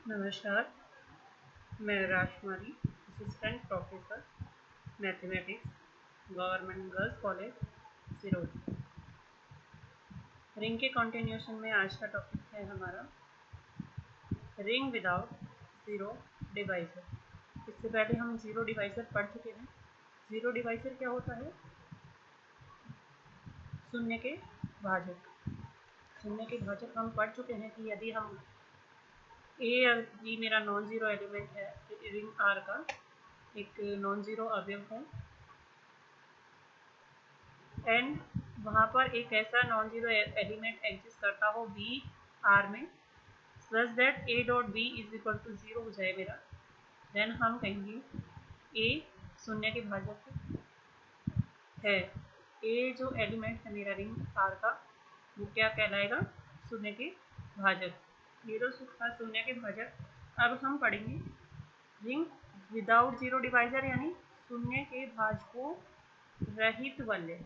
नमस्कार, मैं राजकुमारी, assistant professor mathematics, government girls college, Sirohi. Ring के कंटिन्यूशन में आज का टॉपिक है हमारा रिंग विदाउट ज़ीरो डिवाइज़र। इससे पहले हम ज़ीरो डिवाइज़र पढ़ चुके हैं। ज़ीरो डिवाइज़र क्या होता है? शून्य के भाजक। शून्य के भाजक हम पढ़ चुके हैं कि यदि हम ये मेरा नॉन ज़ीरो एलिमेंट है, रिंग आर का एक नॉन ज़ीरो अवयव है, एंड वहाँ पर एक ऐसा नॉन जीरो एलिमेंट एग्जिस्ट करता हो बी आर में, such that a dot b is equal to zero हो जाए मेरा, देन हम कहेंगे ए शून्य के भाजक है। ए जो एलिमेंट है मेरा रिंग आर का, वो क्या कहलाएगा? शून्य के भाजक। ये तो था शून्य के भाजक। अब हम पढ़ेंगे रिंग विदाउट जीरो डिवाइजर, यानी शून्य के भाजकों रहित वलय।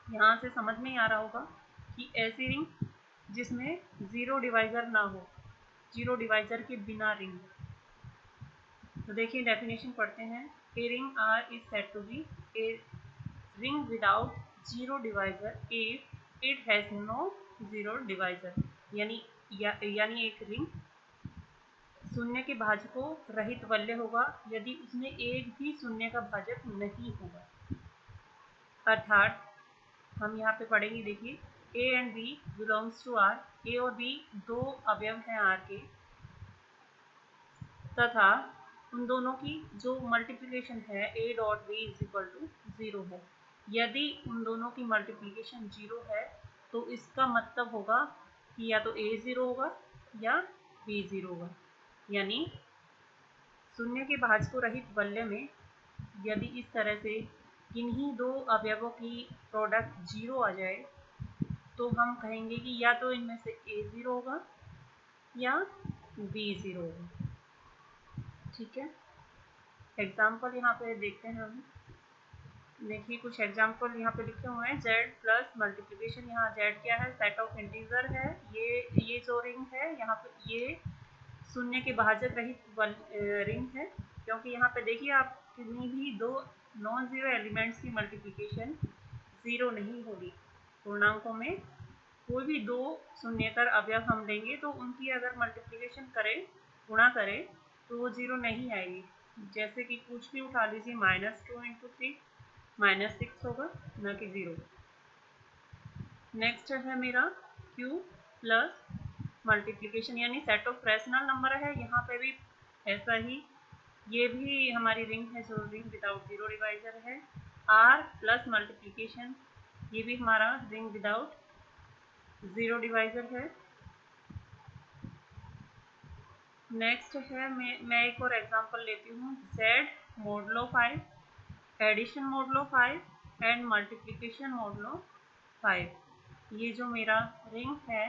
यहाँ से समझ में ही आ रहा होगा कि ऐसी रिंग जिसमें ज़ीरो डिवाइज़र ना हो, जीरो डिवाइज़र के बिना रिंग। तो देखिए डेफिनेशन पढ़ते हैं। ए ring R is said to be a ring without zero divisor if it has no zero divisor, यानी एक रिंग शून्य के भाजकों रहित वलय होगा यदि उसमें एक भी शून्य का भाजक नहीं होगा। अर्थात हम यहाँ पे पढ़ेंगे, देखिए A and B belongs to R. A और बी दो अवयव हैं आर के, तथा उन दोनों की जो मल्टीप्लिकेशन है a dot b is equal to zero है। यदि उन दोनों की मल्टीप्लिकेशन ज़ीरो है तो इसका मतलब होगा कि या तो ए ज़ीरो होगा या बी ज़ीरो होगा। यानी शून्य के भाजकों रहित वलय में यदि इस तरह से किन्हीं दो अवयवों की प्रोडक्ट जीरो आ जाए तो हम कहेंगे कि या तो इनमें से ए ज़ीरो होगा या बी ज़ीरो होगा। ठीक है, एग्जाम्पल यहाँ पे देखते हैं हम। देखिए कुछ एग्जाम्पल यहाँ पे लिखे हुए हैं। जेड प्लस मल्टीप्लिकेशन, यहाँ जेड क्या है? सेट ऑफ इंटीजर है। ये जो रिंग है यहाँ पे ये शून्य के भाजक रहित रिंग है, क्योंकि यहाँ पे देखिए आप किन्हीं भी दो नॉन ज़ीरो एलिमेंट्स की मल्टीप्लिकेशन ज़ीरो नहीं होगी। पूर्णांकों में कोई भी दो शून्येतर अवयव हम लेंगे तो उनकी अगर मल्टीप्लिकेशन करें, गुणा करें, तो वो ज़ीरो नहीं आएगी। जैसे कि कुछ भी उठा लीजिए, -2 × 3 -6 होगा, न कि ज़ीरो। नेक्स्ट है मेरा q प्लस मल्टीप्लिकेशन, यानी सेट ऑफ रैशनल नंबर है। यहाँ पे भी ऐसा ही, ये भी हमारी रिंग है जो रिंग विदाउट ज़ीरो डिवाइज़र है। r प्लस मल्टीप्लिकेशन, ये भी हमारा रिंग विदाउट ज़ीरो डिवाइज़र है। नेक्स्ट है मैं एक और एग्जांपल लेती हूँ। z modulo 5, addition modulo 5 and multiplication modulo 5। ये जो मेरा रिंग है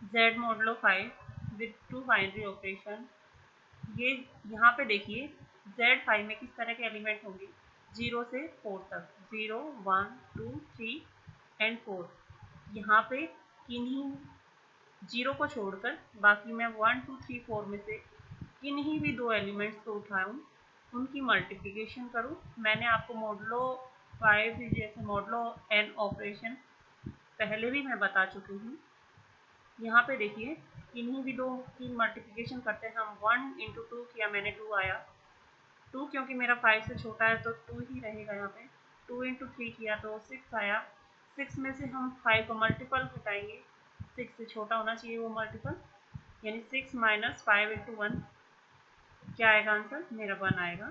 z modulo 5 with two binary operation, ये यहाँ पे देखिए z 5 में किस तरह के एलिमेंट होंगे? 0 से 4 तक, 0 1 2 3 एंड 4। यहाँ पे किन्हीं 0 को छोड़कर बाकी मैं 1 2 3 4 में से किन्हीं भी दो एलिमेंट्स को उठाऊँ, उनकी मल्टीप्लिकेशन करूँ। मैंने आपको मोडुलो 5 जैसे मोडुलो n ऑपरेशन पहले भी मैं बता चुकी हूँ। यहाँ पे देखिए किन्हीं भी दो की मल्टीप्लिकेशन करते हैं हम। 1 × 2 किया मैंने, 2 आया। 2 क्योंकि मेरा 5 से छोटा है तो 2 ही रहेगा यहाँ पे। 2 × 3 किया तो 6 आया। 6 में से हम 5 को मल्टीपल घटाएंगे, 6 से छोटा होना चाहिए वो मल्टीपल, यानी 6 - 5 × 1 क्या आएगा आंसर? मेरा 1 आएगा।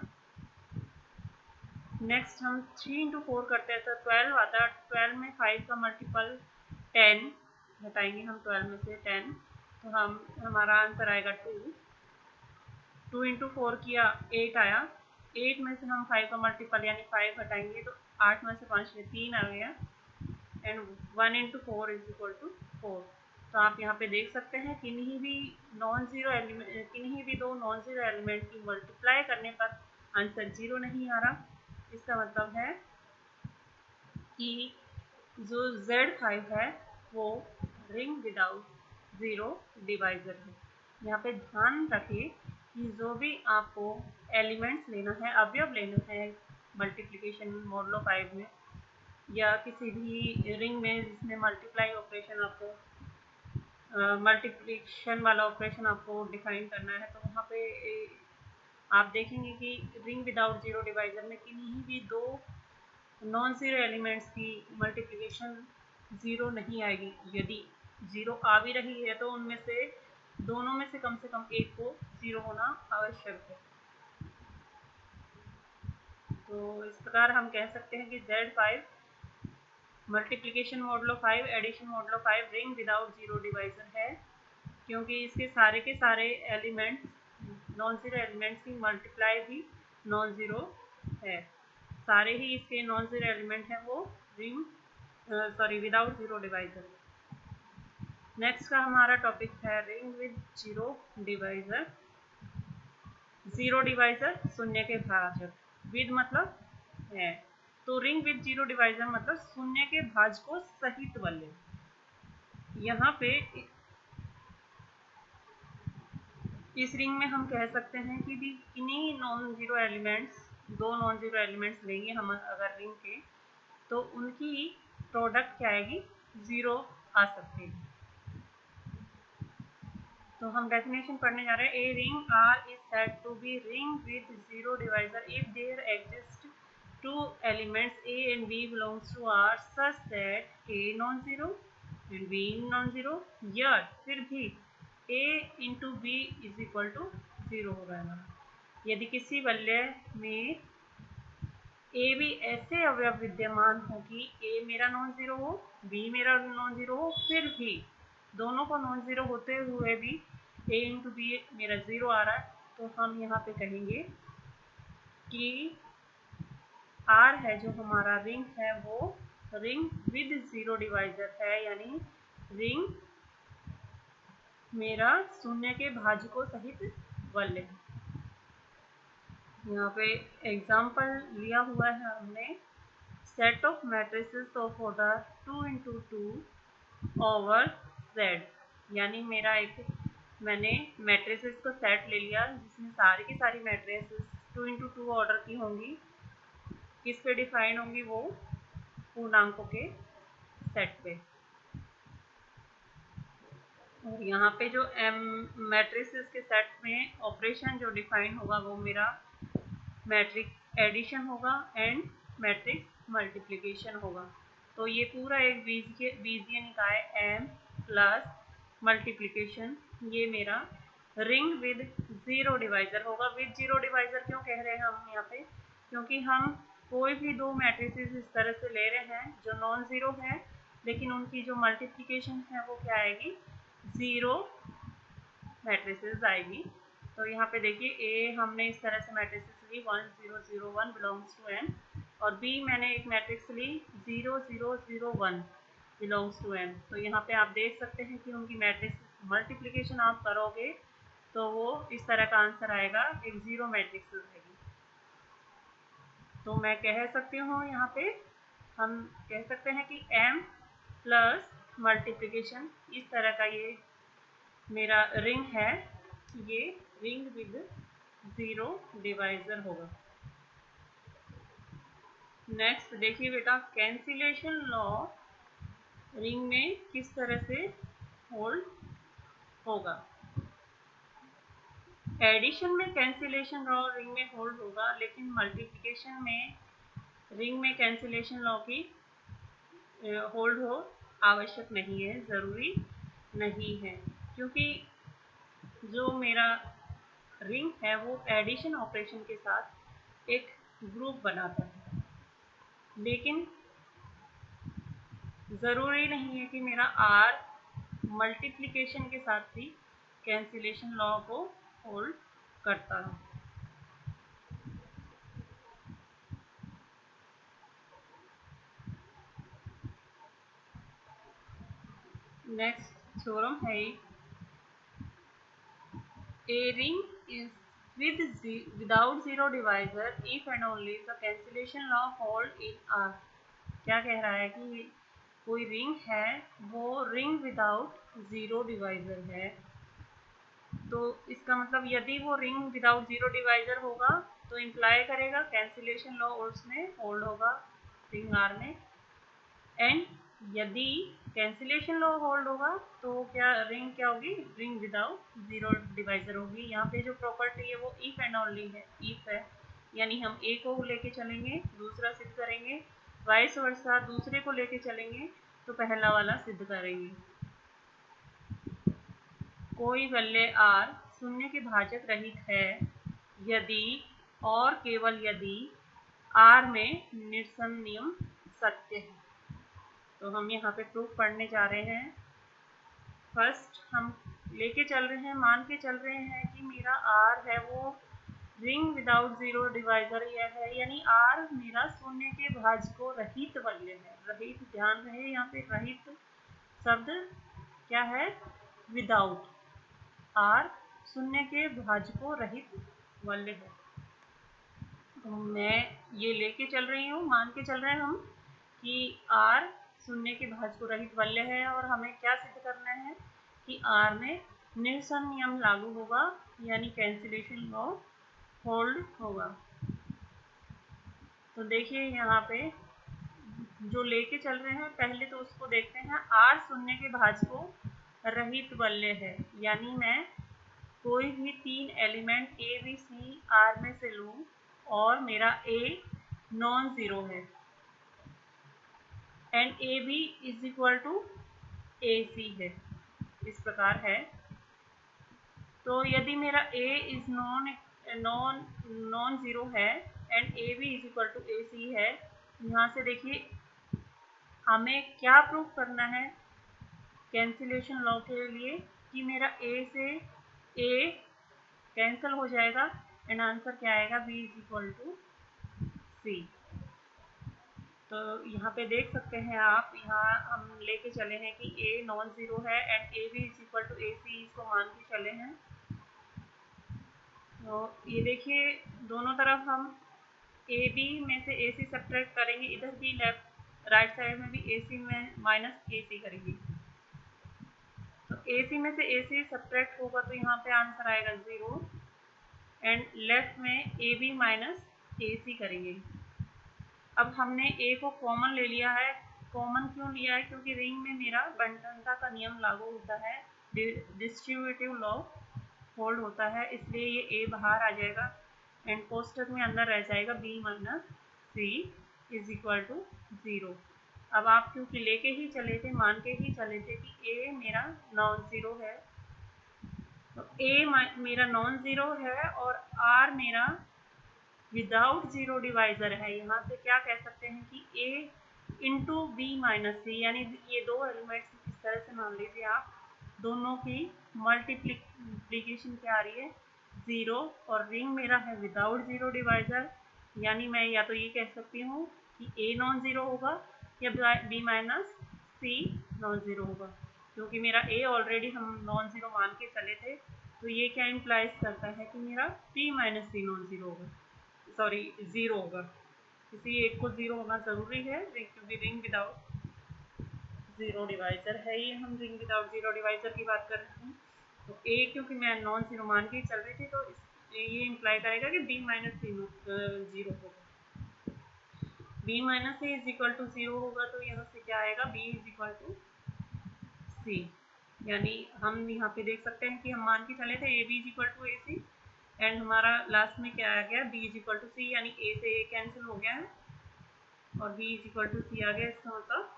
नेक्स्ट हम 3 × 4 करते हैं तो 12 आता है। 12 में 5 का मल्टीपल 10 घटाएंगे हम, 12 में से 10, तो हमारा आंसर आएगा 2। 2 × 4 किया 8 आया। 8 में से हम 5 का मल्टीपल यानी 5 घटाएंगे तो 8 में से 5 में 3 आ गया, एंड 1 × 4 = 4। तो आप यहाँ पे देख सकते हैं किन्हीं भी दो नॉन ज़ीरो एलिमेंट की मल्टीप्लाई करने पर आंसर 0 नहीं आ रहा। इसका मतलब है कि जो Z5 है वो रिंग विदाउट ज़ीरो डिवाइज़र है। यहाँ पे ध्यान रखिए कि जो भी आपको एलिमेंट्स लेना है, अवयव लेना है मल्टीप्लिकेशन मॉडुलो 5 में या किसी भी रिंग में जिसमें मल्टीप्लाई ऑपरेशन आपको मल्टीप्लिकेशन वाला ऑपरेशन आपको डिफाइन करना है, तो वहाँ पे आप देखेंगे कि रिंग विदाउट जीरो डिवाइजर में किन्हीं भी दो नॉन ज़ीरो एलिमेंट्स की मल्टीप्लिकेशन ज़ीरो नहीं आएगी। यदि ज़ीरो आ भी रही है तो उनमें से दोनों में से कम एक को ज़ीरो होना आवश्यक है। तो इस प्रकार हम कह सकते हैं कि Z5 multiplication modulo 5 addition modulo 5 ring without zero divisor है, क्योंकि इसके सारे के सारे एलिमेंट्स नॉन ज़ीरो एलिमेंट्स की मल्टीप्लाई भी नॉन ज़ीरो है। सारे ही इसके नॉन ज़ीरो एलिमेंट हैं वो ring without zero divisor. Next का हमारा टॉपिक है ring with zero divisor. Zero divisor शून्य के भाजक, विद मतलब है, तो रिंग विद जीरो डिवाइजर मतलब शून्य के भाजकों सहित वाले। यहाँ पे इस रिंग में हम कह सकते हैं कि भी किन्हीं नॉन जीरो एलिमेंट्स, दो नॉन जीरो एलिमेंट्स लेंगे हम अगर रिंग के, तो उनकी प्रोडक्ट क्या आएगी, जीरो आ सकते हैं। तो हम डेफिनेशन पढ़ने जा रहे हैं। ए ring R is said to be ring with zero divisor if there exist two elements A and B belongs to R such that A non zero and B non zero, yet फिर भी A into B is equal to zero होगा हमारा। यदि किसी वलय में A B ऐसे अवयव विद्यमान हो कि ए मेरा नॉन जीरो हो, बी मेरा नॉन जीरो हो, फिर भी दोनों को नॉन जीरो होते हुए भी ए इंटू बी मेरा जीरो आ रहा है, तो हम यहाँ पे कहेंगे कि आर है जो हमारा रिंग है वो रिंग विद जीरो डिवाइजर है, यानी रिंग मेरा शून्य के भाजकों सहित वलय। यहाँ पे एग्जाम्पल लिया हुआ है हमने, set of matrices of order 2 into 2 over Z, यानी मेरा एक मैंने मैट्रिसेस का सेट ले लिया जिसमें सारी की सारी मैट्रिसेस 2 into 2 ऑर्डर की होंगी। किस पे डिफाइन होंगी, वो पूर्णांकों के सेट पे। और यहाँ पे जो मैट्रिसेस के सेट में ऑपरेशन जो डिफाइन होगा वो मेरा मैट्रिक्स एडिशन होगा एंड मैट्रिक्स मल्टीप्लिकेशन होगा। तो ये पूरा एक बीजीय निकाय m प्लस मल्टीप्लिकेशन, ये मेरा रिंग विद जीरो डिवाइजर होगा। विद जीरो डिवाइजर क्यों कह रहे हैं हम यहाँ पे, क्योंकि हम कोई भी दो मैट्रिसेस इस तरह से ले रहे हैं जो नॉन जीरो है, लेकिन उनकी जो मल्टीप्लिकेशन है वो क्या आएगी, जीरो मैट्रिसेस आएगी। तो यहाँ पे देखिए ए हमने इस तरह से मैट्रिसेस ली 1 0 0 1 बिलोंग्स टू m, और बी मैंने एक मैट्रिक्स ली 0 0 0 1 बिलोंग्स टू m। तो यहाँ पे आप देख सकते हैं कि उनकी मैट्रिक्स मल्टीप्लिकेशन आप करोगे तो वो इस तरह का आंसर आएगा, एक जीरो मैट्रिक्स आएगी। तो मैं कह सकती हूँ यहाँ पे हम कह सकते हैं कि m प्लस मल्टीप्लिकेशन इस तरह का ये मेरा रिंग है, ये रिंग विद जीरो डिवाइजर होगा। नेक्स्ट देखिए बेटा, कैंसिलेशन लॉ रिंग में किस तरह से होल्ड होगा। एडिशन में कैंसिलेशन लॉ रिंग में होल्ड होगा, लेकिन मल्टीप्लिकेशन में रिंग में कैंसिलेशन लॉ की होल्ड हो आवश्यक नहीं है, ज़रूरी नहीं है, क्योंकि जो मेरा रिंग है वो एडिशन ऑपरेशन के साथ एक ग्रुप बनाता है, लेकिन ज़रूरी नहीं है कि मेरा R मल्टीप्लिकेशन के साथ भी कैंसिलेशन लॉ को होल्ड करता है। नेक्स्ट थ्योरम है, a ring is without zero divisor if and only the cancellation law hold in R। क्या कह रहा है कि कोई रिंग है वो रिंग विदाउट जीरो डिवाइजर है तो इसका मतलब यदि वो रिंग विदाउट जीरो डिवाइजर होगा तो इम्प्लाई करेगा कैंसिलेशन लॉ उसमें होल्ड होगा रिंग आर में। एंड यदि कैंसिलेशन लॉ होल्ड होगा तो क्या रिंग क्या होगी, रिंग विदाउट जीरो डिवाइजर होगी। यहाँ पे जो प्रॉपर्टी है वो इफ एंड ओनली है, इफ है, यानी हम ए को लेके चलेंगे दूसरा सिद्ध करेंगे, वाइस वर्सा दूसरे को लेके चलेंगे तो पहला वाला सिद्ध करेंगे। कोई वैल्यू आर शून्य के भाजक रहित है यदि और केवल यदि आर में निरसन नियम सत्य है। तो हम यहाँ पे प्रूफ पढ़ने जा रहे हैं। फर्स्ट हम लेके चल रहे हैं, मान के चल रहे हैं कि मेरा आर है वो रिंग विदाउट जीरो डिवाइजर है, यानी आर मेरा शून्य के भाजकों रहित वैल्यू है। रहित, ध्यान रहे यहाँ पे रहित शब्द क्या है, विदाउट। आर शून्य के भाजकों रहित वैल्यू है। तो मैं ये लेके चल रही हूँ, मान के चल रहे हैं हम कि आर शून्य के भाजकों रहित वैल्यू है और हमें क्या सिद्ध करना है कि आर में निरसन नियम लागू होगा, यानी कैंसिलेशन लॉ होल्ड होगा। तो देखिए यहाँ पे जो लेके चल रहे हैं पहले तो उसको देखते हैं। आर शून्य के भाजकों रहित वैल्यू है, यानी मैं कोई भी तीन element A B C R में से लूँ और मेरा ए नॉन जीरो है and A B is equal to A C है, इस प्रकार है। तो यदि मेरा ए इज नॉन जीरो है and A B is equal to A C है, यहाँ से देखिए हमें क्या प्रूफ करना है कैंसिलेशन लॉ के लिए कि मेरा ए से ए कैंसिल हो जाएगा एंड आंसर क्या आएगा, बी इज इक्वल टू सी। तो यहाँ पे देख सकते हैं आप, यहाँ हम लेके चले हैं कि ए नॉन जीरो है and A B is equal to A C, इसको मान के चले हैं। तो ये देखिए दोनों तरफ हम ए बी में से ए सी सब्ट्रैक्ट करेंगे, इधर भी लेफ्ट राइट साइड में भी ए सी में माइनस ए सी करेंगे। तो ए सी में से ए सी सब्ट्रैक्ट होगा तो यहाँ पे आंसर आएगा 0 एंड लेफ्ट में ए बी माइनस ए सी करेंगे। अब हमने ए को कॉमन ले लिया है। कॉमन क्यों लिया है, क्योंकि रिंग में मेरा बंटनता का नियम लागू होता है, डिस्ट्रीब्यूटिव लॉ होल्ड होता है, इसलिए ये ए बाहर आ जाएगा एंड कोष्टक में अंदर रह जाएगा b minus c is equal to 0। अब आप क्योंकि लेके ही चले थे, मान के ही चले थे कि ए मेरा नॉन जीरो है, तो ए मेरा नॉन जीरो है और आर मेरा विदाउट जीरो डिवाइजर है। यहाँ से क्या कह सकते हैं कि ए इंटू बी माइनस सी, यानी ये दो एलिमेंट्स इस तरह से मान लीजिए आप, दोनों की मल्टीप्लिकेशन क्या आ रही है 0 और रिंग मेरा है विदाउट जीरो डिवाइजर, यानी मैं या तो ये कह सकती हूँ कि ए नॉन जीरो होगा या बी माइनस सी नॉन जीरो होगा। क्योंकि मेरा ए ऑलरेडी हम नॉन जीरो मान के चले थे, तो ये क्या इम्प्लाइज करता है कि मेरा बी माइनस सी नॉन जीरो होगा, सॉरी 0 होगा। किसी एक को 0 होना ज़रूरी है क्योंकि रिंग विदाउट जीरो डिवाइजर है, ये हम रिंग विदाउट जीरो डिवाइजर की बात कर रहे हैं। तो ए क्योंकि मैं नॉन जीरो मान के चल रही थी, तो ये इम्प्लाई करेगा कि बी माइनस सी 0 होगा। B minus c is equal to 0 होगा तो यहाँ से क्या आएगा, b is equal to c, यानी हम यहाँ पे देख सकते हैं कि हम मान के चले थे a B is equal to A c and हमारा लास्ट में क्या आ गया, b is equal to c, यानी ए से ए कैंसिल हो गया है और बी इज इक्वल टू सी आ गया। इसका मतलब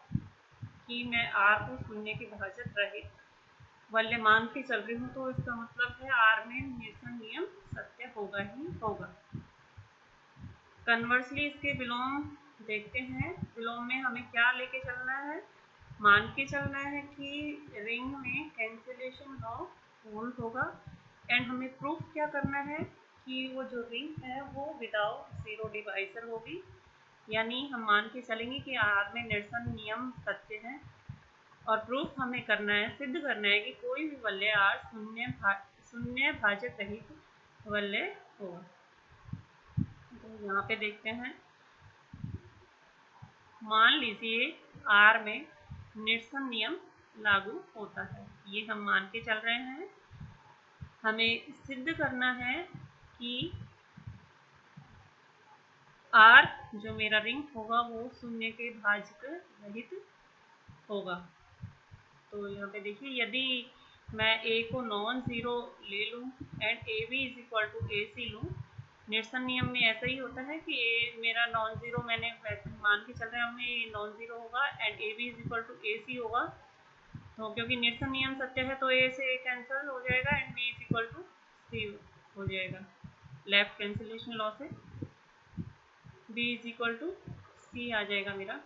कि मैं आर को शून्य के भाजक रहित वैल्यू मान के चल रही हूँ, तो इसका मतलब है आर में निरसन नियम सत्य होगा ही होगा। कन्वर्सली इसके विलोम देखते हैं। विलोम में हमें क्या लेके चलना है, मान के चलना है कि रिंग में कैंसिलेशन लॉ होल्ड होगा एंड हमें प्रूफ क्या करना है कि वो जो रिंग है वो विदाउट जीरो डिवाइजर होगी, यानी हम मान के चलेंगे कि आर में निरसन नियम सत्य है। और प्रूफ हमें करना है, सिद्ध करना है कि कोई भी वैल्यू आर शून्य भाजक रहित वैल्यू होगा। तो यहाँ पे देखते हैं, मान लीजिए आर में निरसन नियम लागू होता है, ये हम मान के चल रहे हैं। हमें सिद्ध करना है कि R जो मेरा रिंग होगा वो शून्य के भाजक रहित होगा। तो यहाँ पे देखिए, यदि मैं A को नॉन ज़ीरो ले लूँ and A B is equal to A C लूँ, निरसन नियम में ऐसा ही होता है कि ए मेरा नॉन ज़ीरो, मैंने वैसे मान के चल रहे हैं हमें ए नॉन ज़ीरो होगा and A B is equal to A C होगा। तो क्योंकि निरसन नियम सत्य है तो ए से ए कैंसिल हो जाएगा and B is equal to C हो जाएगा। लेफ्ट कैंसिलेशन लॉ से b इज इक्वल टू सी आ जाएगा मेरा।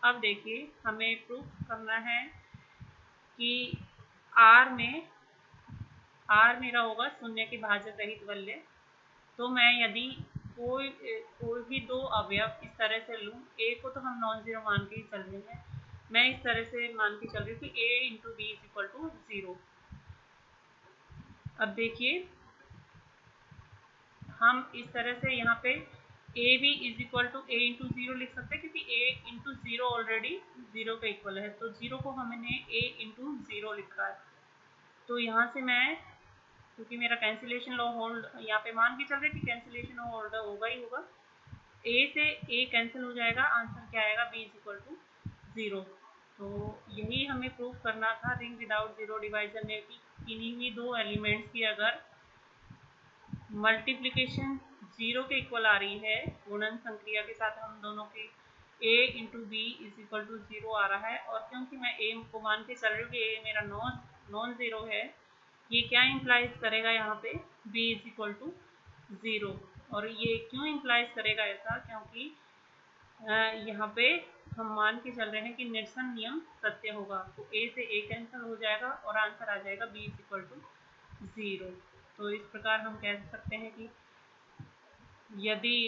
अब देखिए, हमें प्रूफ करना है कि R मेरा होगा शून्य के भाजक रहित वलय। तो मैं यदि कोई भी दो अवयव इस तरह से लूँ, a को तो हम नॉन ज़ीरो मान के ही चल रहे हैं, मैं इस तरह से मान के चल रही हूँ कि a into B is equal to zero. अब देखिए, हम इस तरह से यहाँ पे a B is equal to a into zero लिख सकते हैं, क्योंकि a into zero already zero का इक्वल है, तो ज़ीरो को हमने ए इंटू ज़ीरो लिखा है। तो यहाँ से मैं, क्योंकि मेरा कैंसिलेशन लॉ होल्ड यहाँ पे मान के चल रहे कि कैंसिलेशन होल्ड होगा ही होगा, ए से ए कैंसिल हो जाएगा, आंसर क्या आएगा, b is equal to zero. तो यही हमें प्रूफ करना था रिंग विदाउट ज़ीरो डिवाइजर में कि किन्हीं भी दो एलिमेंट्स की अगर मल्टीप्लिकेशन जीरो के इक्वल आ रही है, गुणन संक्रिया के साथ हम दोनों की a into B is equal to zero आ रहा है, और क्योंकि मैं a को मान के चल रही हूँ कि a मेरा नॉन ज़ीरो है, ये क्या इंप्लाइज करेगा यहाँ पे, b is equal to zero. और ये क्यों इंप्लाइज करेगा ऐसा, क्योंकि यहाँ पे हम मान के चल रहे हैं कि निरसन नियम सत्य होगा, तो a से a कैंसिल हो जाएगा और आंसर आ जाएगा b is equal to zero. तो इस प्रकार हम कह सकते हैं कि यदि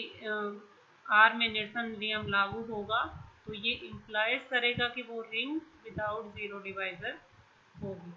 R में निरसन नियम लागू होगा तो ये इंप्लाइज करेगा कि वो रिंग विदाउट ज़ीरो डिवाइजर होगी।